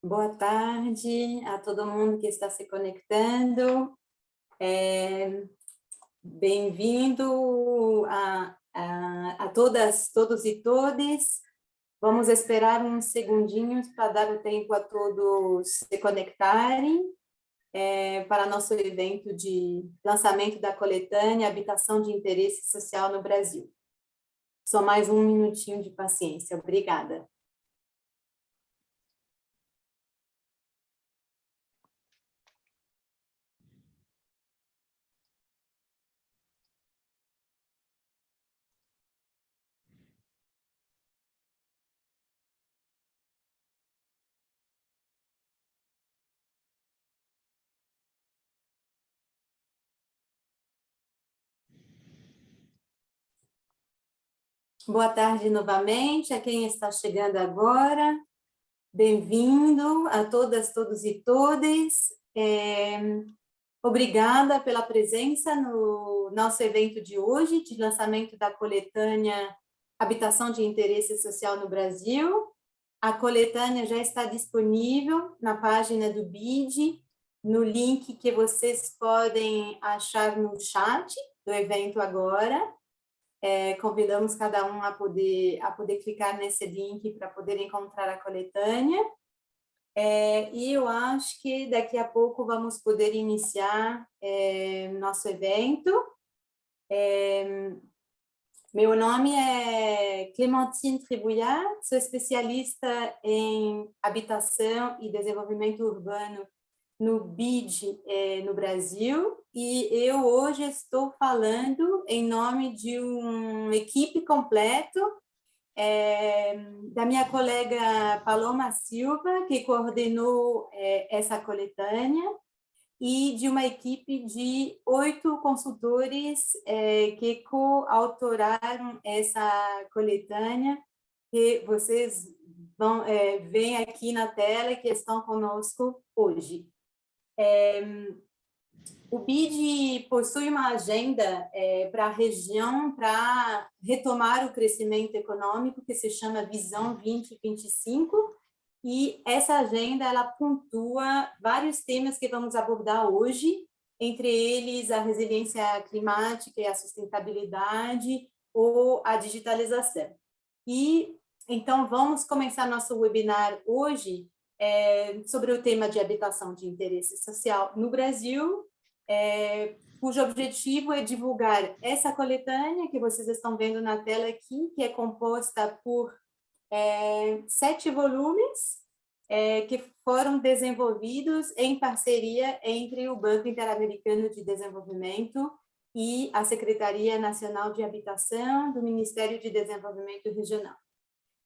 Boa tarde a todo mundo que está se conectando. Bem-vindo a todas, todos e todes. Vamos esperar uns segundinhos para dar o tempo a todos se conectarem para nosso evento de lançamento da coletânea Habitação de Interesse Social no Brasil. Só mais um minutinho de paciência. Obrigada. Boa tarde novamente a quem está chegando agora. Bem-vindo a todas, todos e todes. Obrigada pela presença no nosso evento de hoje, de lançamento da coletânea Habitação de Interesse Social no Brasil. A coletânea já está disponível na página do BID, no link que vocês podem achar no chat do evento agora. Convidamos cada um a poder clicar nesse link para poder encontrar a coletânea. E eu acho que daqui a pouco vamos poder iniciar nosso evento. Meu nome é Clementine Tribouillard, sou especialista em habitação e desenvolvimento urbano no BID no Brasil, e eu hoje estou falando em nome de uma equipe completa da minha colega Paloma Silva, que coordenou essa coletânea, e de uma equipe de 8 consultores que coautoraram essa coletânea, que vocês vão veem aqui na tela, que estão conosco hoje. O BID possui uma agenda para a região para retomar o crescimento econômico que se chama Visão 2025, e essa agenda ela pontua vários temas que vamos abordar hoje, entre eles a resiliência climática e a sustentabilidade ou a digitalização. E então vamos começar nosso webinar hoje sobre o tema de habitação de interesse social no Brasil, cujo objetivo é divulgar essa coletânea que vocês estão vendo na tela aqui, que é composta por 7 volumes que foram desenvolvidos em parceria entre o Banco Interamericano de Desenvolvimento e a Secretaria Nacional de Habitação do Ministério de Desenvolvimento Regional.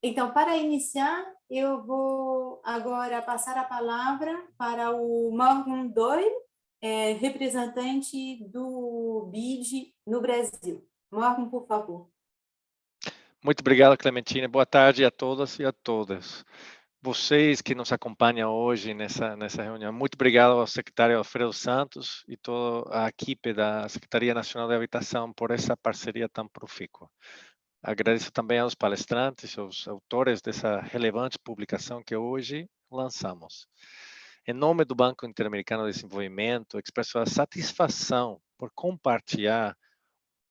Então, para iniciar, eu vou agora passar a palavra para o Morgan Doyle, representante do BID no Brasil. Morgan, por favor. Muito obrigado, Clementina. Boa tarde a todas e a todos. Vocês que nos acompanham hoje nessa reunião, muito obrigado ao secretário Alfredo Santos e toda a equipe da Secretaria Nacional de Habitação por essa parceria tão profícua. Agradeço também aos palestrantes, aos autores dessa relevante publicação que hoje lançamos. Em nome do Banco Interamericano de Desenvolvimento, expresso a satisfação por compartilhar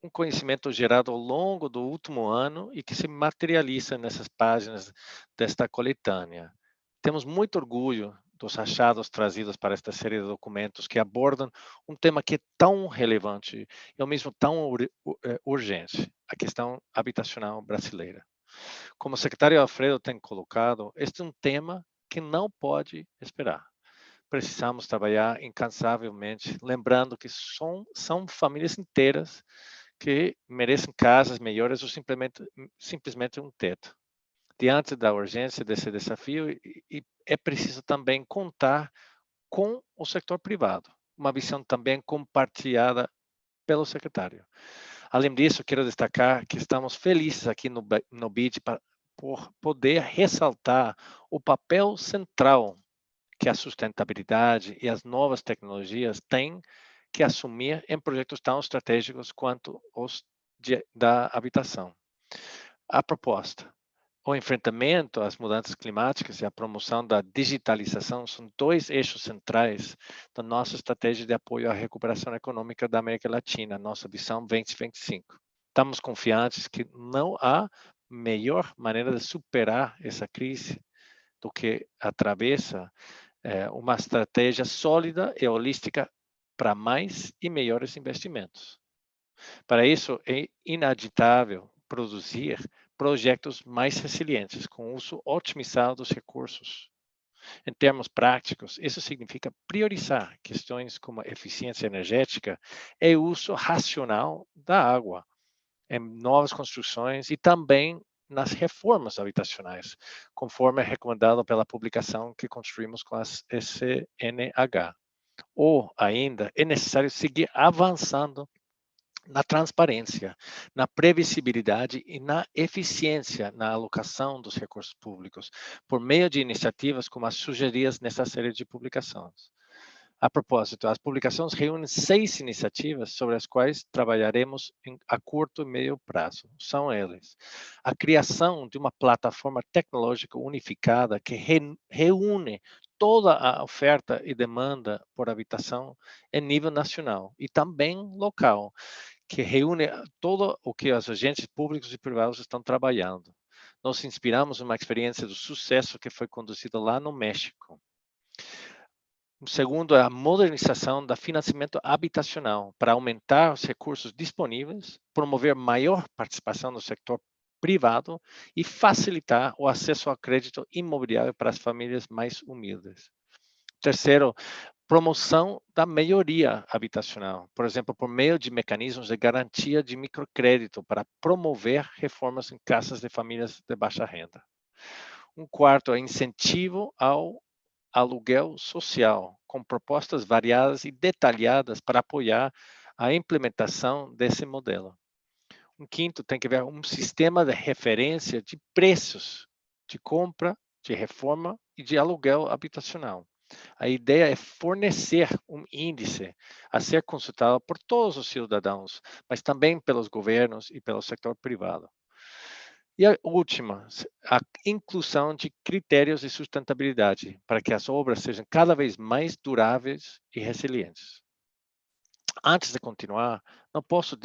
um conhecimento gerado ao longo do último ano e que se materializa nessas páginas desta coletânea. Temos muito orgulho dos achados trazidos para esta série de documentos que abordam um tema que é tão relevante e ao mesmo tão urgente, a questão habitacional brasileira. Como o secretário Alfredo tem colocado, este é um tema que não pode esperar. Precisamos trabalhar incansavelmente, lembrando que são famílias inteiras que merecem casas melhores ou simplesmente um teto. Diante da urgência desse desafio, é preciso também contar com o setor privado, uma visão também compartilhada pelo secretário. Além disso, quero destacar que estamos felizes aqui no BID por poder ressaltar o papel central que a sustentabilidade e as novas tecnologias têm que assumir em projetos tão estratégicos quanto os da habitação. A proposta O enfrentamento às mudanças climáticas e a promoção da digitalização são dois eixos centrais da nossa estratégia de apoio à recuperação econômica da América Latina, nossa visão 2025. Estamos confiantes que não há melhor maneira de superar essa crise do que atravessa uma estratégia sólida e holística para mais e melhores investimentos. Para isso, é inaditável produzir projetos mais resilientes, com uso otimizado dos recursos. Em termos práticos, isso significa priorizar questões como eficiência energética e uso racional da água em novas construções e também nas reformas habitacionais, conforme é recomendado pela publicação que construímos com a SNH. Ou ainda, é necessário seguir avançando na transparência, na previsibilidade e na eficiência na alocação dos recursos públicos, por meio de iniciativas como as sugeridas nessa série de publicações. A propósito, as publicações reúnem 6 iniciativas sobre as quais trabalharemos a curto e meio prazo. São eles: a criação de uma plataforma tecnológica unificada que reúne toda a oferta e demanda por habitação em nível nacional e também local, que reúne todo o que os agentes públicos e privados estão trabalhando. Nós inspiramos uma experiência do sucesso que foi conduzida lá no México. O segundo é a modernização do financiamento habitacional para aumentar os recursos disponíveis, promover maior participação do setor privado e facilitar o acesso ao crédito imobiliário para as famílias mais humildes. Terceiro, promoção da melhoria habitacional, por exemplo, por meio de mecanismos de garantia de microcrédito para promover reformas em casas de famílias de baixa renda. Um quarto é incentivo ao aluguel social, com propostas variadas e detalhadas para apoiar a implementação desse modelo. Um quinto tem que ver um sistema de referência de preços de compra, de reforma e de aluguel habitacional. A ideia é fornecer um índice a ser consultado por todos os cidadãos, mas também pelos governos e pelo setor privado. E a última, a inclusão de critérios de sustentabilidade, para que as obras sejam cada vez mais duráveis e resilientes. Antes de continuar, não posso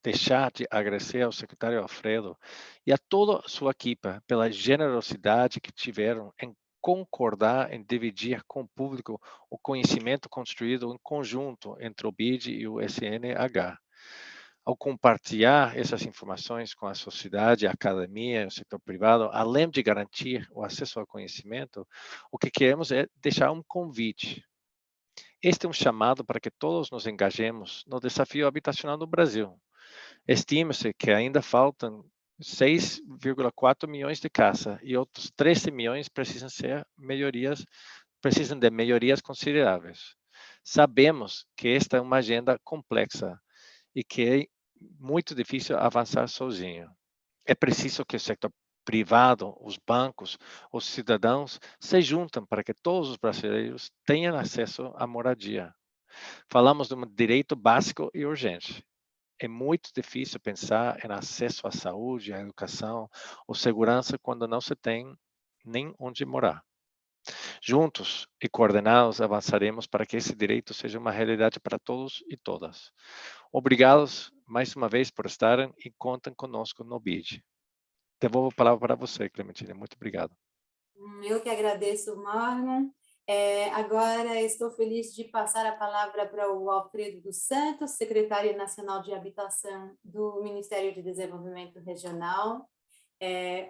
deixar de agradecer ao secretário Alfredo e a toda a sua equipe pela generosidade que tiveram em concordar em dividir com o público o conhecimento construído em conjunto entre o BID e o SNH. Ao compartilhar essas informações com a sociedade, a academia, o setor privado, além de garantir o acesso ao conhecimento, o que queremos é deixar um convite. Este é um chamado para que todos nos engajemos no desafio habitacional no Brasil. Estima-se que ainda faltam 6,4 milhões de casas e outros 13 milhões precisam de melhorias consideráveis. Sabemos que esta é uma agenda complexa e que é muito difícil avançar sozinho. É preciso que o setor privado, os bancos, os cidadãos se juntem para que todos os brasileiros tenham acesso à moradia. Falamos de um direito básico e urgente. É muito difícil pensar em acesso à saúde, à educação ou segurança quando não se tem nem onde morar. Juntos e coordenados, avançaremos para que esse direito seja uma realidade para todos e todas. Obrigados mais uma vez por estarem e contem conosco no BID. Devolvo a palavra para você, Clementina. Muito obrigado. Eu que agradeço, Marlon. Agora estou feliz de passar a palavra para o Alfredo dos Santos, secretário nacional de Habitação do Ministério de Desenvolvimento Regional.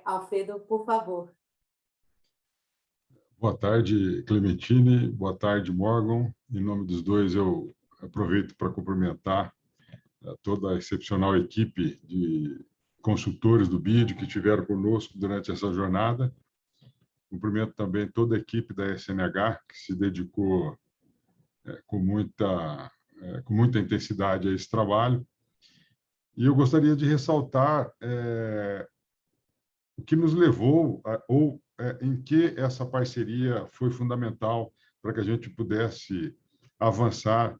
Alfredo, por favor. Boa tarde, Clementine. Boa tarde, Morgan. Em nome dos dois, eu aproveito para cumprimentar toda a excepcional equipe de consultores do BID que estiveram conosco durante essa jornada. Cumprimento também toda a equipe da SNH, que se dedicou com muita intensidade a esse trabalho. E eu gostaria de ressaltar o que nos levou, em que essa parceria foi fundamental para que a gente pudesse avançar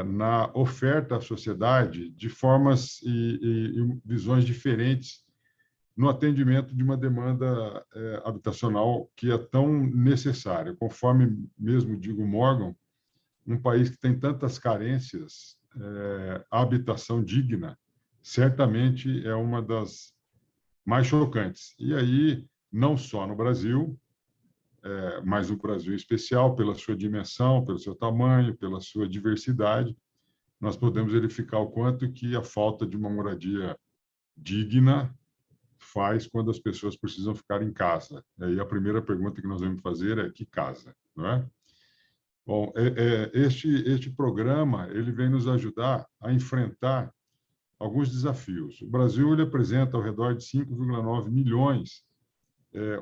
na oferta à sociedade de formas e visões diferentes no atendimento de uma demanda habitacional que é tão necessária. Conforme mesmo digo Morgan, um país que tem tantas carências, a habitação digna certamente é uma das mais chocantes. E aí, não só no Brasil, mas no Brasil em especial, pela sua dimensão, pelo seu tamanho, pela sua diversidade, nós podemos verificar o quanto que a falta de uma moradia digna faz quando as pessoas precisam ficar em casa. E aí a primeira pergunta que nós vamos fazer é: que casa? Não é? Bom, este programa ele vem nos ajudar a enfrentar alguns desafios. O Brasil ele apresenta ao redor de 5,9 milhões.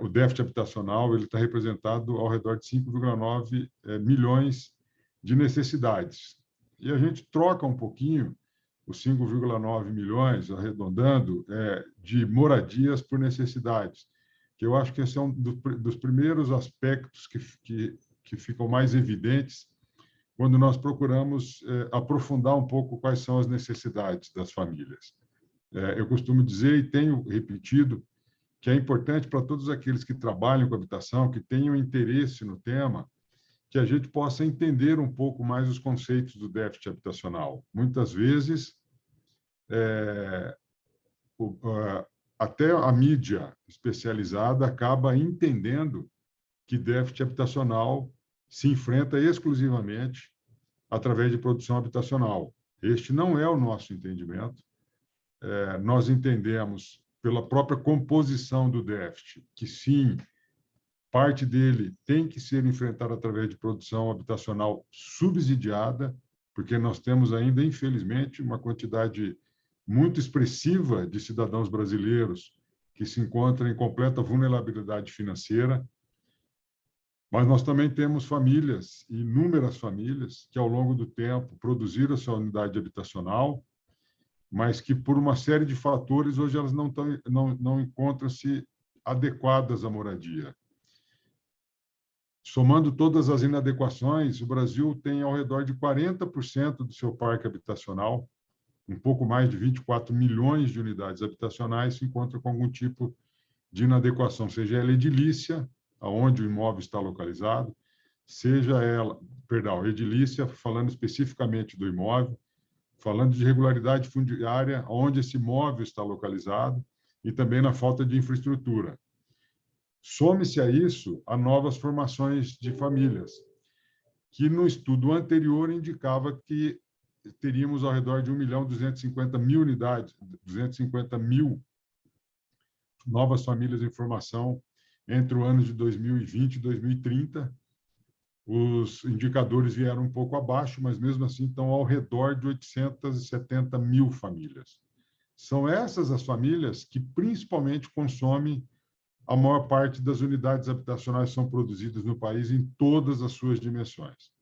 O déficit habitacional ele está representado ao redor de 5,9 milhões de necessidades. E a gente troca um pouquinho os 5,9 milhões, arredondando, de moradias por necessidades, que eu acho que esse é um dos primeiros aspectos que ficam mais evidentes quando nós procuramos aprofundar um pouco quais são as necessidades das famílias. Eu costumo dizer, e tenho repetido, que é importante para todos aqueles que trabalham com habitação, que tenham interesse no tema, que a gente possa entender um pouco mais os conceitos do déficit habitacional. Muitas vezes, até a mídia especializada acaba entendendo que déficit habitacional se enfrenta exclusivamente através de produção habitacional. Este não é o nosso entendimento. Nós entendemos, pela própria composição do déficit, que sim, parte dele tem que ser enfrentada através de produção habitacional subsidiada, porque nós temos ainda, infelizmente, uma quantidade muito expressiva de cidadãos brasileiros que se encontram em completa vulnerabilidade financeira. Mas nós também temos famílias, inúmeras famílias, que ao longo do tempo produziram a sua unidade habitacional, mas que, por uma série de fatores, hoje elas não encontram-se adequadas à moradia. Somando todas as inadequações, o Brasil tem ao redor de 40% do seu parque habitacional, um pouco mais de 24 milhões de unidades habitacionais, se encontra com algum tipo de inadequação, seja ela edilícia, aonde o imóvel está localizado, seja ela, edilícia, falando especificamente do imóvel, falando de irregularidade fundiária, onde esse imóvel está localizado, e também na falta de infraestrutura. Some-se a isso a novas formações de famílias, que no estudo anterior indicava que teríamos ao redor de 1.250.000 unidades, 250.000 novas famílias em formação entre o ano de 2020 e 2030. Os indicadores vieram um pouco abaixo, mas mesmo assim estão ao redor de 870.000 famílias. São essas as famílias que principalmente consomem a maior parte das unidades habitacionais que são produzidas no país em todas as suas dimensões.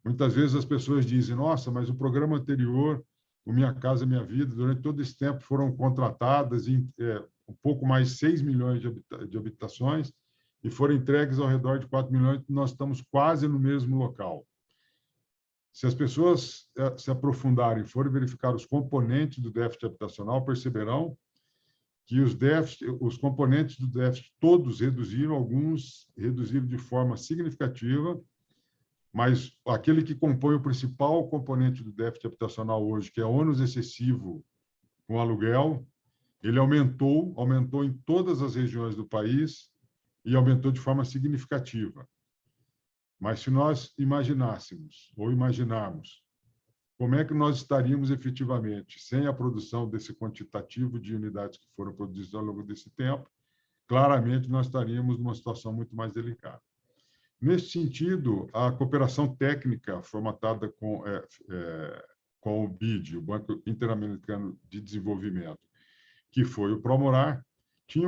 Muitas vezes as pessoas dizem: nossa, mas o programa anterior, o Minha Casa Minha Vida, durante todo esse tempo foram contratadas um pouco mais de 6 milhões de habitações e foram entregues ao redor de 4 milhões, nós estamos quase no mesmo local. Se as pessoas se aprofundarem e forem verificar os componentes do déficit habitacional, perceberão que os componentes do déficit todos reduziram, alguns reduziram de forma significativa, mas aquele que compõe o principal componente do déficit habitacional hoje, que é ônus excessivo com aluguel, ele aumentou em todas as regiões do país e aumentou de forma significativa. Mas se nós imaginarmos como é que nós estaríamos efetivamente sem a produção desse quantitativo de unidades que foram produzidas ao longo desse tempo, claramente nós estaríamos numa situação muito mais delicada. Nesse sentido, a cooperação técnica formatada com o BID, o Banco Interamericano de Desenvolvimento, que foi o Promorar, teve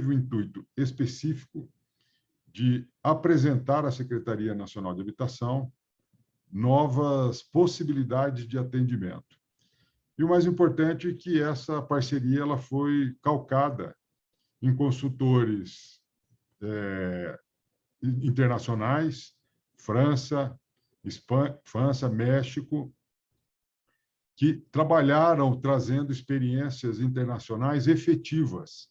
o intuito específico de apresentar à Secretaria Nacional de Habitação novas possibilidades de atendimento. E o mais importante é que essa parceria ela foi calcada em consultores internacionais, França, México, que trabalharam trazendo experiências internacionais efetivas,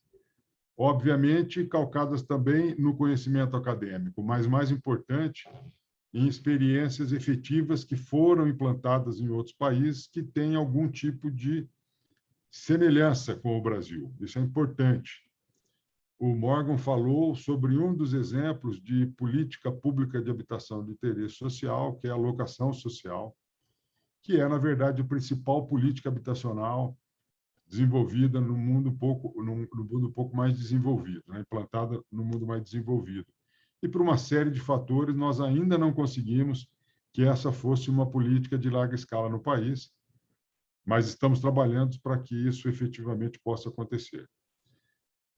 obviamente calcadas também no conhecimento acadêmico, mas mais importante, em experiências efetivas que foram implantadas em outros países que têm algum tipo de semelhança com o Brasil. Isso é importante. O Morgan falou sobre um dos exemplos de política pública de habitação de interesse social, que é a locação social, que é, na verdade, a principal política habitacional desenvolvida no mundo um pouco mais desenvolvido, né? Implantada no mundo mais desenvolvido. E por uma série de fatores, nós ainda não conseguimos que essa fosse uma política de larga escala no país, mas estamos trabalhando para que isso efetivamente possa acontecer.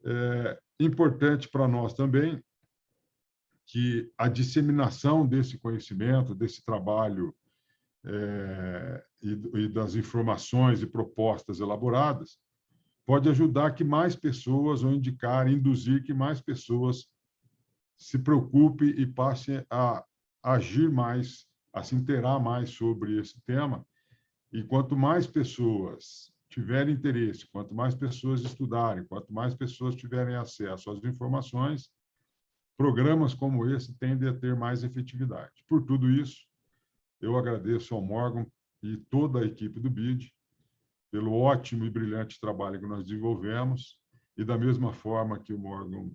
É importante para nós também que a disseminação desse conhecimento, desse trabalho e das informações e propostas elaboradas pode ajudar que mais pessoas, ou indicar, induzir que mais pessoas se preocupem e passem a agir mais, a se inteirar mais sobre esse tema. E quanto mais pessoas tiverem interesse, quanto mais pessoas estudarem, quanto mais pessoas tiverem acesso às informações, programas como esse tendem a ter mais efetividade. Por tudo isso, eu agradeço ao Morgan e toda a equipe do BID pelo ótimo e brilhante trabalho que nós desenvolvemos, e da mesma forma que o Morgan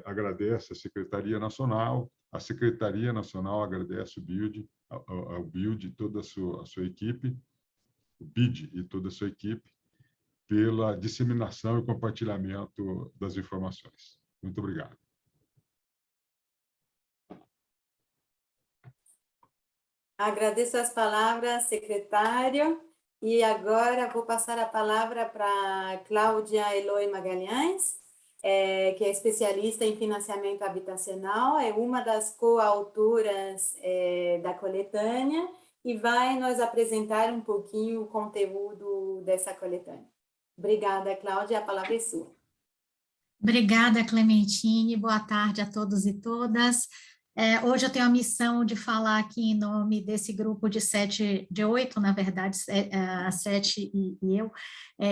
agradece a Secretaria Nacional, a Secretaria Nacional agradece o BID, ao BID e toda a sua equipe, o BID e toda a sua equipe, pela disseminação e compartilhamento das informações. Muito obrigado. Agradeço as palavras, secretário. E agora vou passar a palavra para Cláudia Eloy Magalhães, que é especialista em financiamento habitacional, é uma das coautoras da coletânea e vai nos apresentar um pouquinho o conteúdo dessa coletânea. Obrigada, Cláudia, a palavra é sua. Obrigada, Clementine. Boa tarde a todos e todas. Hoje eu tenho a missão de falar aqui em nome desse grupo de 8, na verdade, a 7 e eu,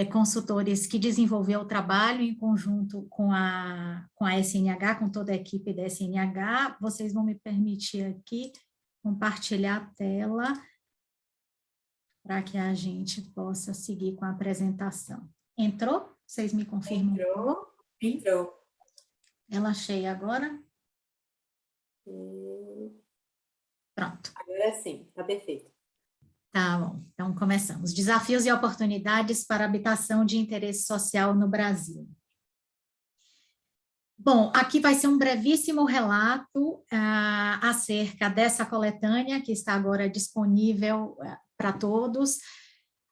consultores que desenvolveu o trabalho em conjunto com a SNH, com toda a equipe da SNH. Vocês vão me permitir aqui compartilhar a tela para que a gente possa seguir com a apresentação. Entrou? Vocês me confirmam? Entrou. Ela cheia agora? Pronto. Agora sim, está perfeito. Tá bom, então começamos. Desafios e oportunidades para a habitação de interesse social no Brasil. Bom, aqui vai ser um brevíssimo relato acerca dessa coletânea, que está agora disponível para todos.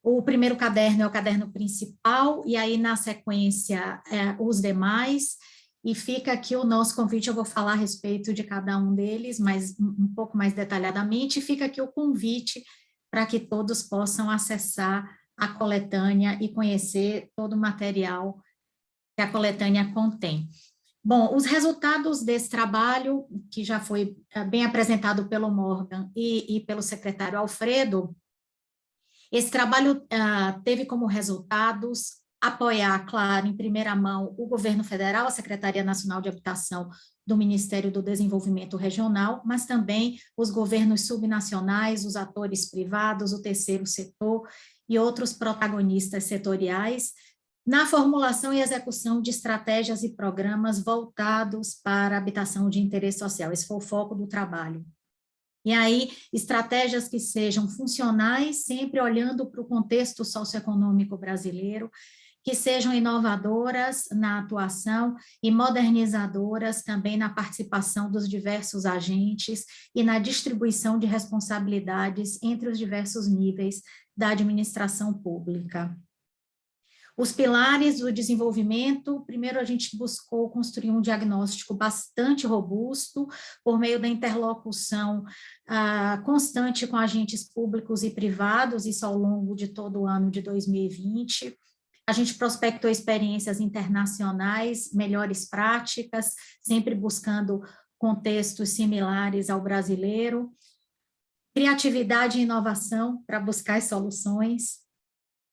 O primeiro caderno é o caderno principal, e aí, na sequência, os demais. E fica aqui o nosso convite, eu vou falar a respeito de cada um deles, mas um pouco mais detalhadamente. Fica aqui o convite para que todos possam acessar a coletânea e conhecer todo o material que a coletânea contém. Bom, os resultados desse trabalho, que já foi bem apresentado pelo Morgan e pelo secretário Alfredo, esse trabalho teve como resultados apoiar, claro, em primeira mão, o governo federal, a Secretaria Nacional de Habitação do Ministério do Desenvolvimento Regional, mas também os governos subnacionais, os atores privados, o terceiro setor e outros protagonistas setoriais, na formulação e execução de estratégias e programas voltados para a habitação de interesse social. Esse foi o foco do trabalho. E aí, estratégias que sejam funcionais, sempre olhando para o contexto socioeconômico brasileiro, que sejam inovadoras na atuação e modernizadoras também na participação dos diversos agentes e na distribuição de responsabilidades entre os diversos níveis da administração pública. Os pilares do desenvolvimento, primeiro a gente buscou construir um diagnóstico bastante robusto por meio da interlocução constante com agentes públicos e privados, isso ao longo de todo o ano de 2020. A gente prospectou experiências internacionais, melhores práticas, sempre buscando contextos similares ao brasileiro. criatividade e inovação para buscar as soluções,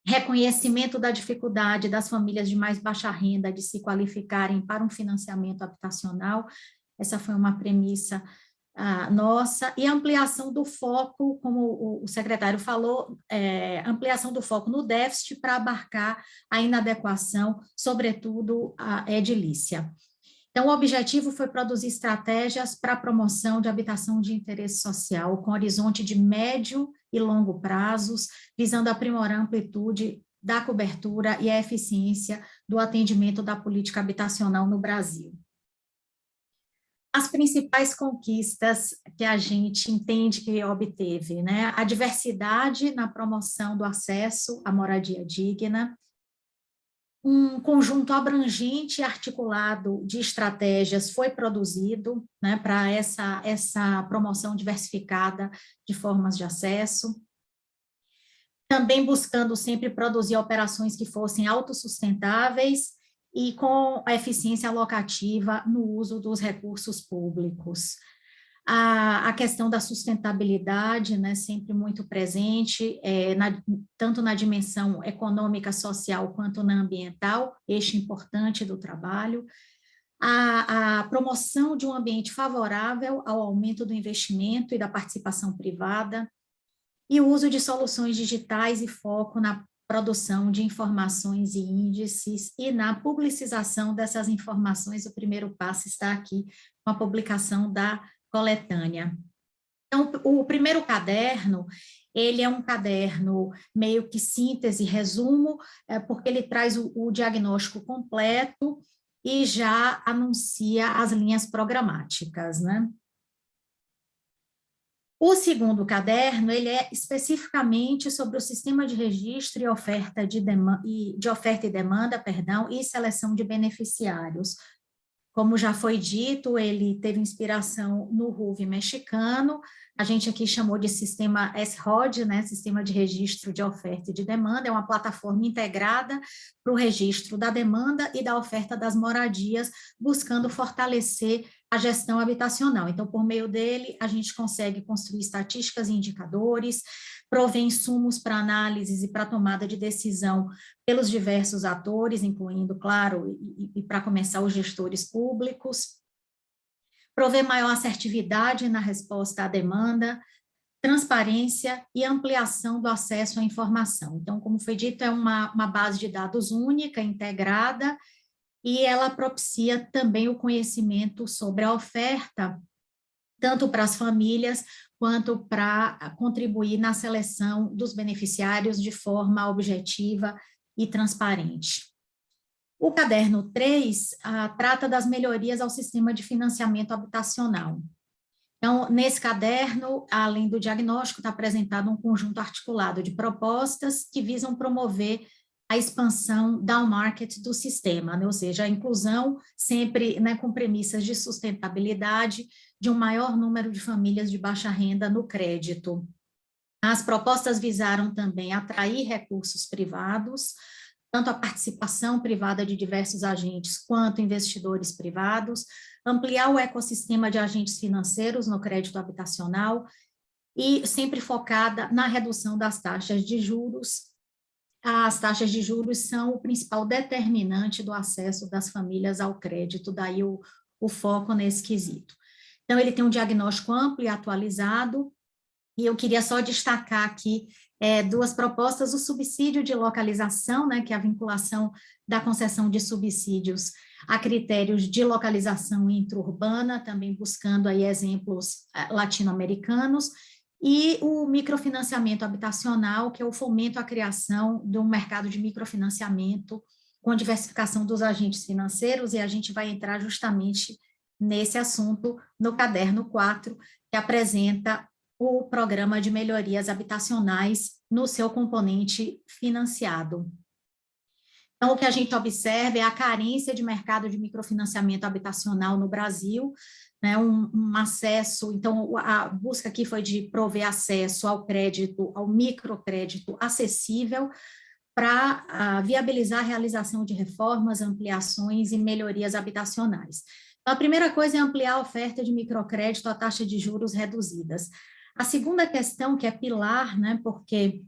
reconhecimento da dificuldade das famílias de mais baixa renda de se qualificarem para um financiamento habitacional, essa foi uma premissa nossa, e ampliação do foco, como o secretário falou, ampliação do foco no déficit para abarcar a inadequação, sobretudo a edilícia. Então, o objetivo foi produzir estratégias para a promoção de habitação de interesse social, com horizonte de médio e longo prazos, visando aprimorar a amplitude da cobertura e a eficiência do atendimento da política habitacional no Brasil. As principais conquistas que a gente entende que obteve, né? A diversidade na promoção do acesso à moradia digna, um conjunto abrangente e articulado de estratégias foi produzido, né, para essa promoção diversificada de formas de acesso, também buscando sempre produzir operações que fossem autossustentáveis e com a eficiência alocativa no uso dos recursos públicos. A questão da sustentabilidade, né, sempre muito presente, tanto na dimensão econômica, social, quanto na ambiental, eixo importante do trabalho. A promoção de um ambiente favorável ao aumento do investimento e da participação privada, e o uso de soluções digitais e foco na produção de informações e índices e na publicização dessas informações. O primeiro passo está aqui com a publicação da coletânea. Então, o primeiro caderno, ele é um caderno meio que síntese, resumo, porque ele traz o diagnóstico completo e já anuncia as linhas programáticas, né? O segundo caderno, ele é especificamente sobre o sistema de registro e oferta e demanda, e seleção de beneficiários. Como já foi dito, ele teve inspiração no RUV mexicano, a gente aqui chamou de sistema SROD, né, Sistema de Registro de Oferta e de Demanda, é uma plataforma integrada para o registro da demanda e da oferta das moradias, buscando fortalecer a gestão habitacional. Então, por meio dele, a gente consegue construir estatísticas e indicadores, prover insumos para análises e para tomada de decisão pelos diversos atores, incluindo, claro, e para começar, os gestores públicos, prover maior assertividade na resposta à demanda, transparência e ampliação do acesso à informação. Então, como foi dito, é uma base de dados única, integrada, e ela propicia também o conhecimento sobre a oferta, tanto para as famílias, quanto para contribuir na seleção dos beneficiários de forma objetiva e transparente. O caderno 3 trata das melhorias ao sistema de financiamento habitacional. Então, nesse caderno, além do diagnóstico, está apresentado um conjunto articulado de propostas que visam promover a expansão down market do sistema, né? Ou seja, a inclusão sempre, né, com premissas de sustentabilidade de um maior número de famílias de baixa renda no crédito. As propostas visaram também atrair recursos privados, tanto a participação privada de diversos agentes quanto investidores privados, ampliar o ecossistema de agentes financeiros no crédito habitacional e sempre focada na redução das taxas de juros. As taxas de juros são o principal determinante do acesso das famílias ao crédito, daí o foco nesse quesito. Então, ele tem um diagnóstico amplo e atualizado, e eu queria só destacar aqui duas propostas: o subsídio de localização, né, que é a vinculação da concessão de subsídios a critérios de localização intraurbana, também buscando aí exemplos latino-americanos, e o microfinanciamento habitacional, que é o fomento à criação de um mercado de microfinanciamento com diversificação dos agentes financeiros, e a gente vai entrar justamente nesse assunto no caderno 4, que apresenta o programa de melhorias habitacionais no seu componente financiado. Então, o que a gente observa é a carência de mercado de microfinanciamento habitacional no Brasil, né, um acesso. Então, a busca aqui foi de prover acesso ao crédito, ao microcrédito acessível, para viabilizar a realização de reformas, ampliações e melhorias habitacionais. Então, a primeira coisa é ampliar a oferta de microcrédito a taxa de juros reduzidas. A segunda questão, que é pilar, né, porque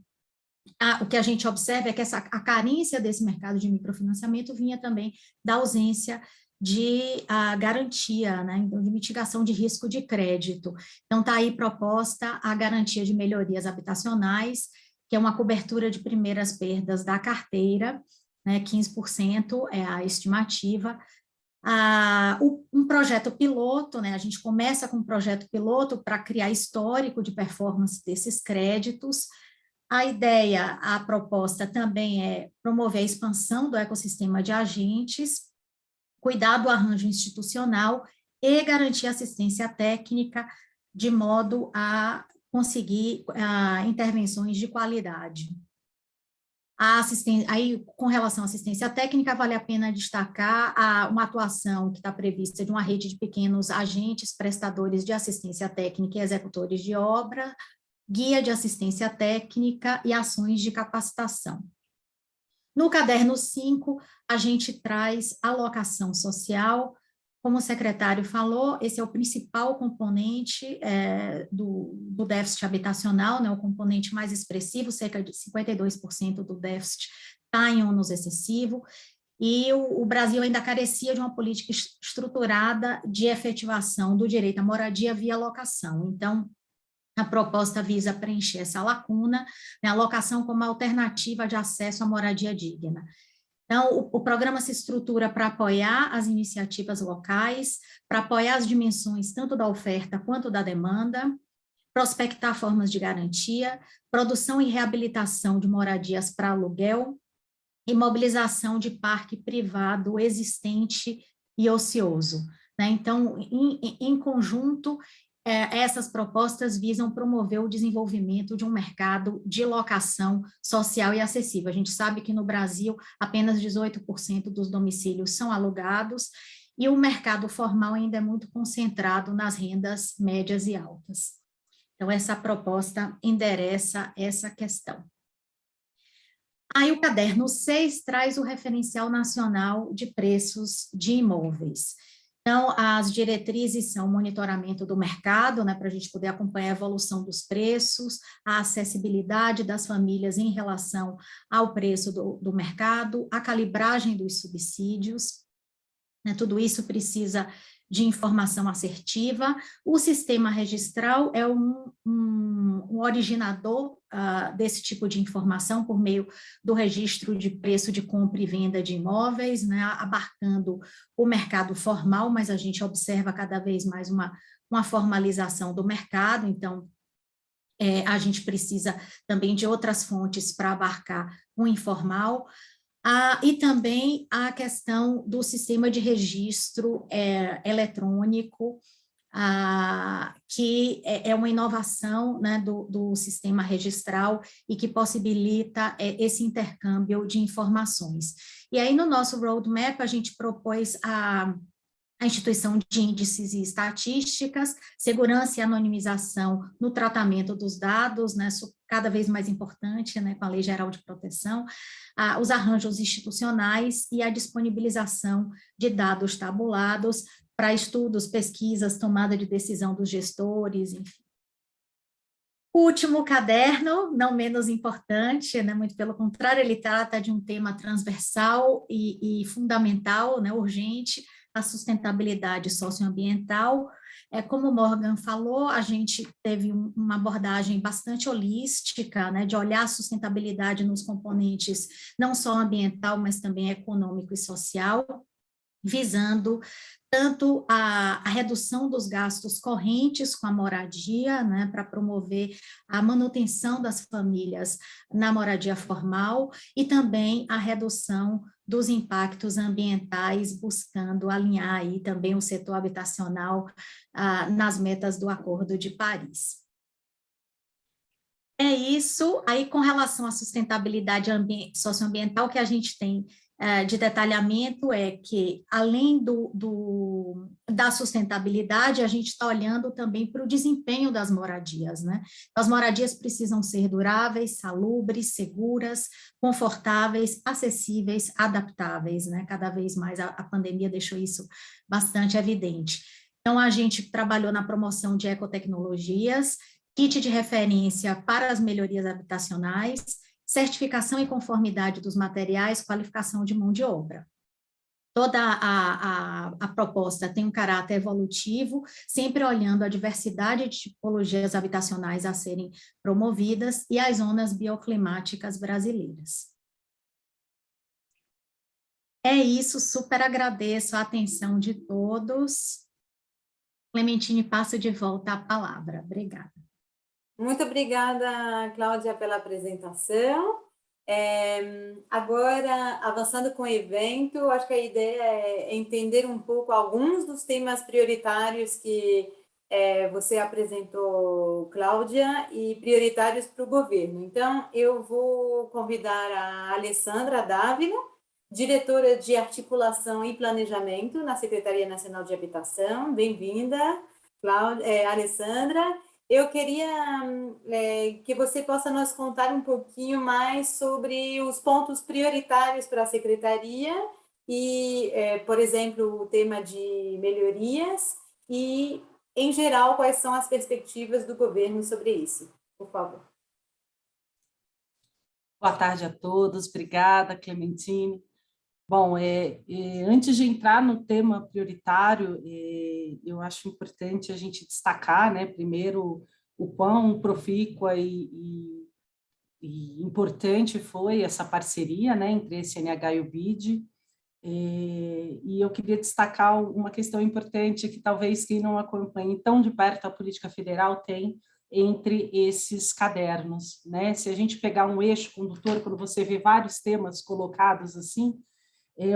o que a gente observa é que a carência desse mercado de microfinanciamento vinha também da ausência de garantia, né, então, de mitigação de risco de crédito. Então, está aí proposta a garantia de melhorias habitacionais, que é uma cobertura de primeiras perdas da carteira, né, 15% é a estimativa. Um projeto piloto, né, a gente começa com um projeto piloto para criar histórico de performance desses créditos. A ideia, a proposta também é promover a expansão do ecossistema de agentes, cuidar do arranjo institucional e garantir assistência técnica de modo a conseguir intervenções de qualidade. Aí, com relação à assistência técnica, vale a pena destacar uma atuação que está prevista de uma rede de pequenos agentes, prestadores de assistência técnica e executores de obra, guia de assistência técnica e ações de capacitação. No caderno 5, a gente traz alocação social. Como o secretário falou, esse é o principal componente do déficit habitacional, né, o componente mais expressivo, cerca de 52% do déficit está em ônus excessivo, e o Brasil ainda carecia de uma política estruturada de efetivação do direito à moradia via locação. Então, a proposta visa preencher essa lacuna, né, a locação como alternativa de acesso à moradia digna. Então, o programa se estrutura para apoiar as iniciativas locais, para apoiar as dimensões tanto da oferta quanto da demanda, prospectar formas de garantia, produção e reabilitação de moradias para aluguel e mobilização de parque privado existente e ocioso, né? Então, em conjunto, essas propostas visam promover o desenvolvimento de um mercado de locação social e acessível. A gente sabe que no Brasil apenas 18% dos domicílios são alugados e o mercado formal ainda é muito concentrado nas rendas médias e altas. Então, essa proposta endereça essa questão. Aí o caderno 6 traz o referencial nacional de preços de imóveis. Então, as diretrizes são o monitoramento do mercado, né, para a gente poder acompanhar a evolução dos preços, a acessibilidade das famílias em relação ao preço do mercado, a calibragem dos subsídios, né, tudo isso precisa de informação assertiva. O sistema registral é um originador desse tipo de informação por meio do registro de preço de compra e venda de imóveis, né, abarcando o mercado formal, mas a gente observa cada vez mais uma formalização do mercado, então a gente precisa também de outras fontes para abarcar o informal. E também a questão do sistema de registro eletrônico, que é uma inovação, né, do sistema registral e que possibilita esse intercâmbio de informações. E aí, no nosso roadmap, a gente propôs a instituição de índices e estatísticas, segurança e anonimização no tratamento dos dados, né, cada vez mais importante, né, com a Lei Geral de Proteção, os arranjos institucionais e a disponibilização de dados tabulados para estudos, pesquisas, tomada de decisão dos gestores, enfim. O último caderno, não menos importante, né, muito pelo contrário, ele trata de um tema transversal e fundamental, né, urgente, a sustentabilidade socioambiental. Como o Morgan falou, a gente teve uma abordagem bastante holística, né, de olhar a sustentabilidade nos componentes não só ambiental, mas também econômico e social, visando tanto a redução dos gastos correntes com a moradia, né, para promover a manutenção das famílias na moradia formal, e também a redução dos impactos ambientais, buscando alinhar aí também o setor habitacional nas metas do Acordo de Paris. É isso. Aí, com relação à sustentabilidade socioambiental, que a gente tem de detalhamento é que, além da sustentabilidade, a gente está olhando também para o desempenho das moradias, né? As moradias precisam ser duráveis, salubres, seguras, confortáveis, acessíveis, adaptáveis, né? Cada vez mais a pandemia deixou isso bastante evidente. Então, a gente trabalhou na promoção de ecotecnologias, kit de referência para as melhorias habitacionais, certificação e conformidade dos materiais, qualificação de mão de obra. Toda a proposta tem um caráter evolutivo, sempre olhando a diversidade de tipologias habitacionais a serem promovidas e as zonas bioclimáticas brasileiras. É isso, super agradeço a atenção de todos. Clementine, passo de volta a palavra. Obrigada. Muito obrigada, Cláudia, pela apresentação. Agora, avançando com o evento, acho que a ideia é entender um pouco alguns dos temas prioritários que você apresentou, Cláudia, e prioritários para o governo. Então, eu vou convidar a Alessandra Dávila, diretora de Articulação e Planejamento na Secretaria Nacional de Habitação. Bem-vinda, Alessandra. Eu queria que você possa nos contar um pouquinho mais sobre os pontos prioritários para a Secretaria e, por exemplo, o tema de melhorias e, em geral, quais são as perspectivas do governo sobre isso. Por favor. Boa tarde a todos. Obrigada, Clementine. Bom, antes de entrar no tema prioritário, eu acho importante a gente destacar, né, primeiro, o quão profícua e importante foi essa parceria, né, entre a CNH e o BID, e eu queria destacar uma questão importante que talvez quem não acompanhe tão de perto a política federal tem entre esses cadernos, né? Se a gente pegar um eixo condutor, quando você vê vários temas colocados assim,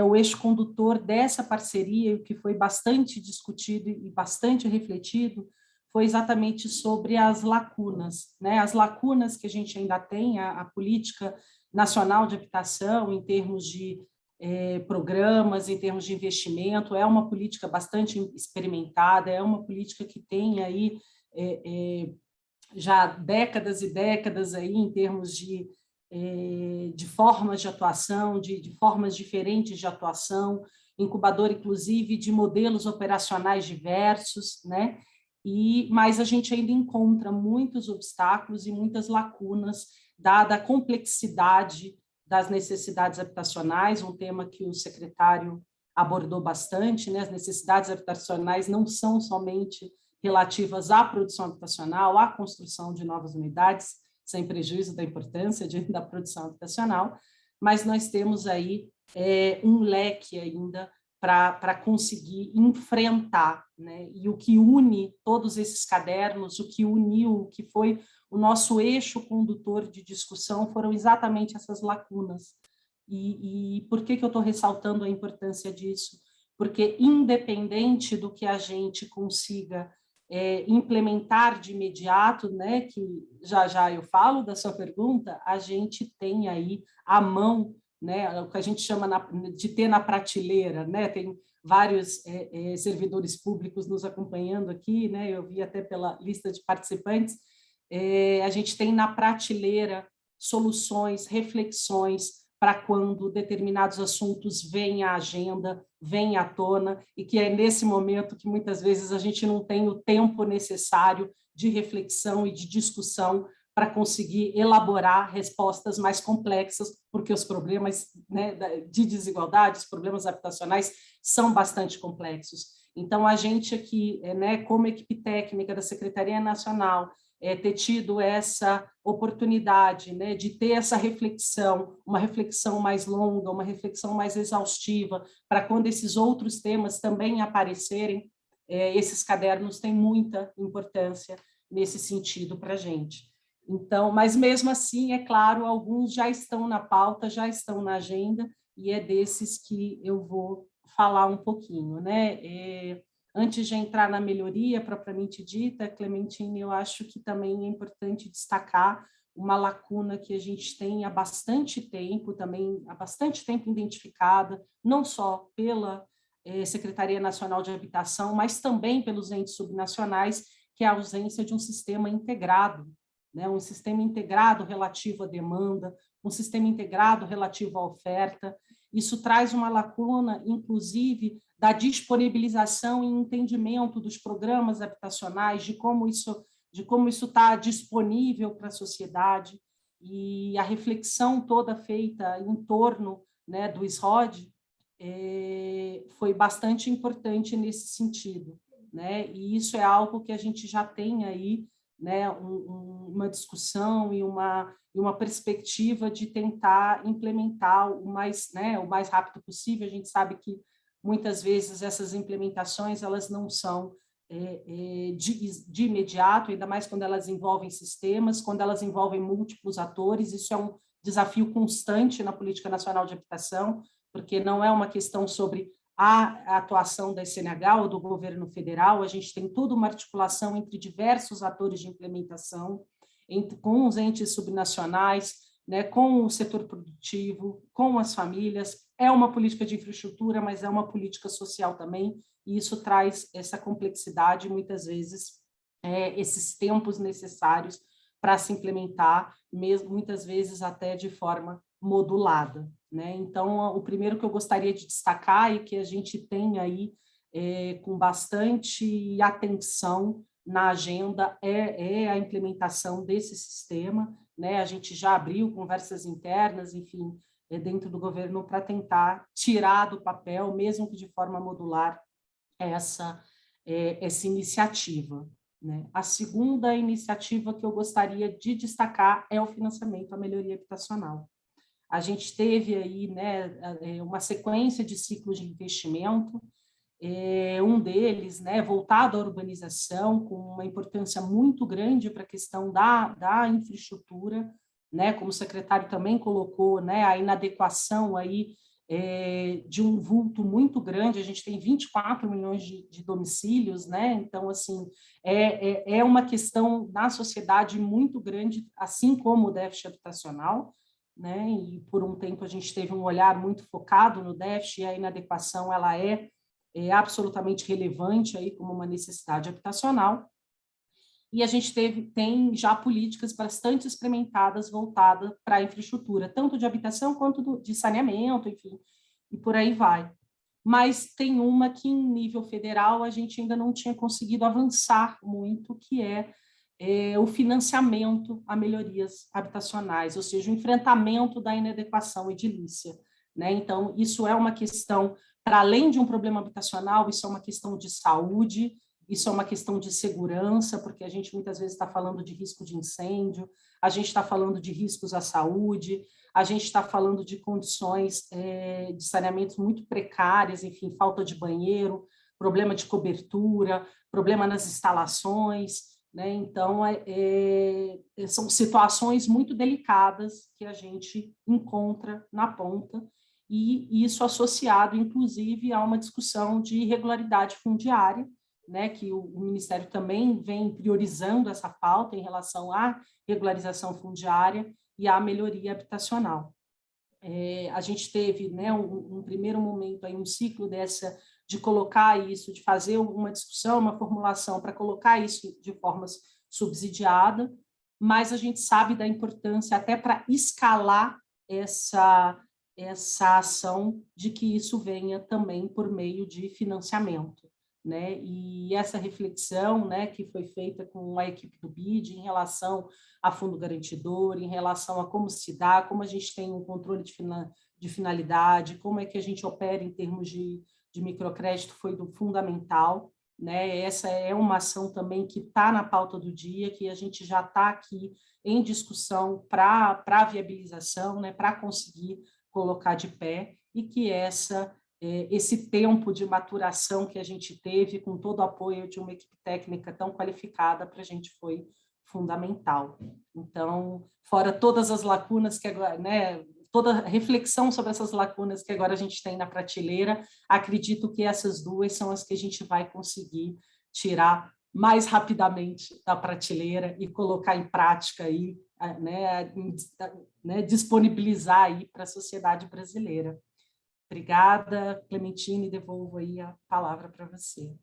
o eixo condutor dessa parceria, o que foi bastante discutido e bastante refletido, foi exatamente sobre as lacunas, né? As lacunas que a gente ainda tem, a política nacional de habitação, em termos de programas, em termos de investimento, é uma política bastante experimentada, é uma política que tem aí já décadas e décadas aí em termos de formas de atuação, de formas diferentes de atuação, incubador, inclusive, de modelos operacionais diversos, né? Mas a gente ainda encontra muitos obstáculos e muitas lacunas, dada a complexidade das necessidades habitacionais, um tema que o secretário abordou bastante, né? As necessidades habitacionais não são somente relativas à produção habitacional, à construção de novas unidades, sem prejuízo da importância da produção habitacional, mas nós temos aí um leque ainda para conseguir enfrentar, né? E o que une todos esses cadernos, o que uniu, o que foi o nosso eixo condutor de discussão foram exatamente essas lacunas. E por que eu estou ressaltando a importância disso? Porque, independente do que a gente consiga implementar de imediato, né, que já eu falo da sua pergunta, a gente tem aí à mão, né, o que a gente chama de ter na prateleira, né, tem vários servidores públicos nos acompanhando aqui, né, eu vi até pela lista de participantes, a gente tem na prateleira soluções, reflexões para quando determinados assuntos vêm à agenda, vêm à tona, e que é nesse momento que muitas vezes a gente não tem o tempo necessário de reflexão e de discussão para conseguir elaborar respostas mais complexas, porque os problemas, né, de desigualdade, os problemas habitacionais são bastante complexos. Então, a gente aqui, né, como equipe técnica da Secretaria Nacional, ter tido essa oportunidade, né, de ter essa reflexão, uma reflexão mais longa, uma reflexão mais exaustiva, para quando esses outros temas também aparecerem, esses cadernos têm muita importância nesse sentido para a gente. Então, mas mesmo assim, é claro, alguns já estão na pauta, já estão na agenda, e é desses que eu vou falar um pouquinho, né? Antes de entrar na melhoria propriamente dita, Clementine, eu acho que também é importante destacar uma lacuna que a gente tem há bastante tempo, também há bastante tempo identificada, não só pela Secretaria Nacional de Habitação, mas também pelos entes subnacionais, que é a ausência de um sistema integrado, né? Um sistema integrado relativo à demanda, um sistema integrado relativo à oferta. Isso traz uma lacuna, inclusive, da disponibilização e entendimento dos programas habitacionais, de como isso de como isso está disponível para a sociedade, e a reflexão toda feita em torno, né, do SROD foi bastante importante nesse sentido, né? E isso é algo que a gente já tem aí, né, uma discussão e uma perspectiva de tentar implementar o mais rápido possível. A gente sabe que muitas vezes essas implementações elas não são de imediato, ainda mais quando elas envolvem sistemas, quando elas envolvem múltiplos atores. Isso é um desafio constante na Política Nacional de Habitação, porque não é uma questão sobre a atuação da SNH ou do governo federal, a gente tem toda uma articulação entre diversos atores de implementação, com os entes subnacionais, né, com o setor produtivo, com as famílias. É uma política de infraestrutura, mas é uma política social também, e isso traz essa complexidade, muitas vezes, esses tempos necessários para se implementar, mesmo muitas vezes até de forma modulada, né? Então, o primeiro que eu gostaria de destacar e que a gente tem aí com bastante atenção na agenda é a implementação desse sistema, né? A gente já abriu conversas internas, enfim, dentro do governo para tentar tirar do papel, mesmo que de forma modular, essa iniciativa, né? A segunda iniciativa que eu gostaria de destacar é o financiamento à melhoria habitacional. A gente teve aí, né, uma sequência de ciclos de investimento, um deles, né, voltado à urbanização, com uma importância muito grande para a questão da infraestrutura, né, como o secretário também colocou, né, a inadequação aí de um vulto muito grande. A gente tem 24 milhões de domicílios, né? Então, assim, é uma questão na sociedade muito grande, assim como o déficit habitacional, né? E por um tempo a gente teve um olhar muito focado no déficit, e a inadequação ela é absolutamente relevante aí como uma necessidade habitacional. E a gente tem já políticas bastante experimentadas voltadas para a infraestrutura, tanto de habitação quanto de saneamento, enfim, e por aí vai. Mas tem uma que, em nível federal, a gente ainda não tinha conseguido avançar muito, que é o financiamento a melhorias habitacionais, ou seja, o enfrentamento da inadequação edilícia, né? Então, isso é uma questão, para além de um problema habitacional, isso é uma questão de saúde, isso é uma questão de segurança, porque a gente muitas vezes está falando de risco de incêndio, a gente está falando de riscos à saúde, a gente está falando de condições de saneamento muito precárias, enfim, falta de banheiro, problema de cobertura, problema nas instalações, né? Então, são situações muito delicadas que a gente encontra na ponta, e isso associado, inclusive, a uma discussão de irregularidade fundiária, né, que o Ministério também vem priorizando essa pauta em relação à regularização fundiária e à melhoria habitacional. A gente teve, né, um primeiro momento, aí, um ciclo de colocar isso, de fazer uma discussão, uma formulação para colocar isso de forma subsidiada, mas a gente sabe da importância até para escalar essa ação de que isso venha também por meio de financiamento, né? E essa reflexão, né, que foi feita com a equipe do BID em relação a fundo garantidor, em relação a como se dá, como a gente tem um controle de finalidade, como é que a gente opera em termos de microcrédito, foi fundamental, né? Essa é uma ação também que está na pauta do dia, que a gente já está aqui em discussão para a viabilização, né, para conseguir colocar de pé, e que esse tempo de maturação que a gente teve, com todo o apoio de uma equipe técnica tão qualificada, para a gente foi fundamental. Então, fora todas as lacunas que agora, né, toda reflexão sobre essas lacunas que agora a gente tem na prateleira, acredito que essas duas são as que a gente vai conseguir tirar mais rapidamente da prateleira e colocar em prática aí, né, disponibilizar aí para a sociedade brasileira. Obrigada, Clementine, devolvo aí a palavra para você.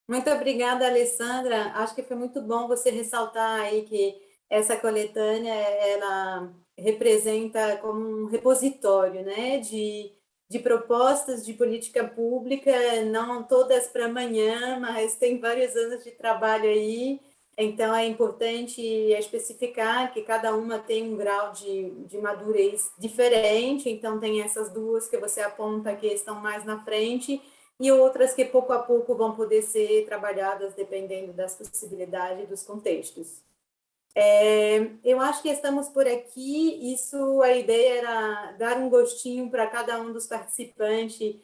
Muito obrigada, Alessandra. Acho que foi muito bom você ressaltar aí que essa coletânea, ela representa como um repositório, né, de propostas de política pública, não todas para amanhã, mas tem vários anos de trabalho aí, Então, é importante especificar que cada uma tem um grau de madurez diferente, então tem essas duas que você aponta que estão mais na frente, e outras que pouco a pouco vão poder ser trabalhadas dependendo das possibilidades e dos contextos. Eu acho que estamos por aqui. A ideia era dar um gostinho para cada um dos participantes,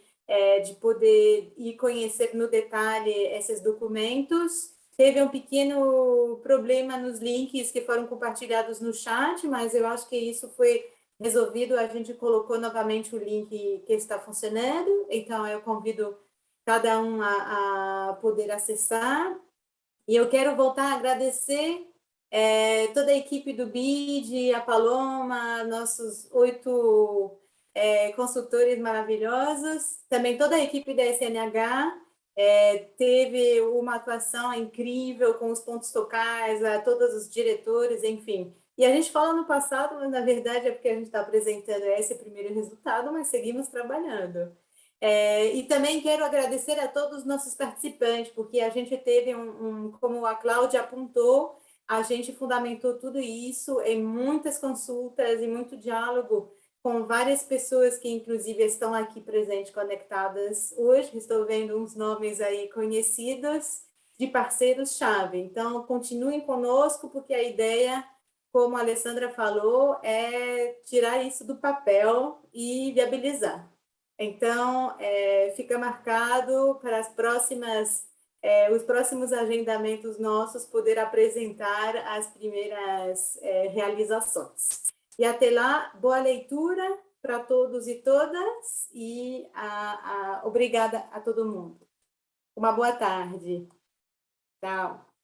de poder ir conhecer no detalhe esses documentos. Teve um pequeno problema nos links que foram compartilhados no chat, mas eu acho que isso foi resolvido. A gente colocou novamente o link que está funcionando, então eu convido cada um a poder acessar. E eu quero voltar a agradecer toda a equipe do BID, a Paloma, nossos 8 consultores maravilhosos, também toda a equipe da SNH, teve uma atuação incrível com os pontos focais, a todos os diretores, enfim. E a gente fala no passado, mas na verdade é porque a gente está apresentando esse primeiro resultado, mas seguimos trabalhando. E também quero agradecer a todos os nossos participantes, porque a gente teve como a Cláudia apontou, a gente fundamentou tudo isso em muitas consultas e muito diálogo com várias pessoas que, inclusive, estão aqui presentes, conectadas hoje. Estou vendo uns nomes aí conhecidos de parceiros-chave. Então, continuem conosco, porque a ideia, como a Alessandra falou, é tirar isso do papel e viabilizar. Então, fica marcado para os próximos agendamentos nossos poder apresentar as primeiras realizações. E até lá, boa leitura para todos e todas e obrigada a todo mundo. Uma boa tarde. Tchau.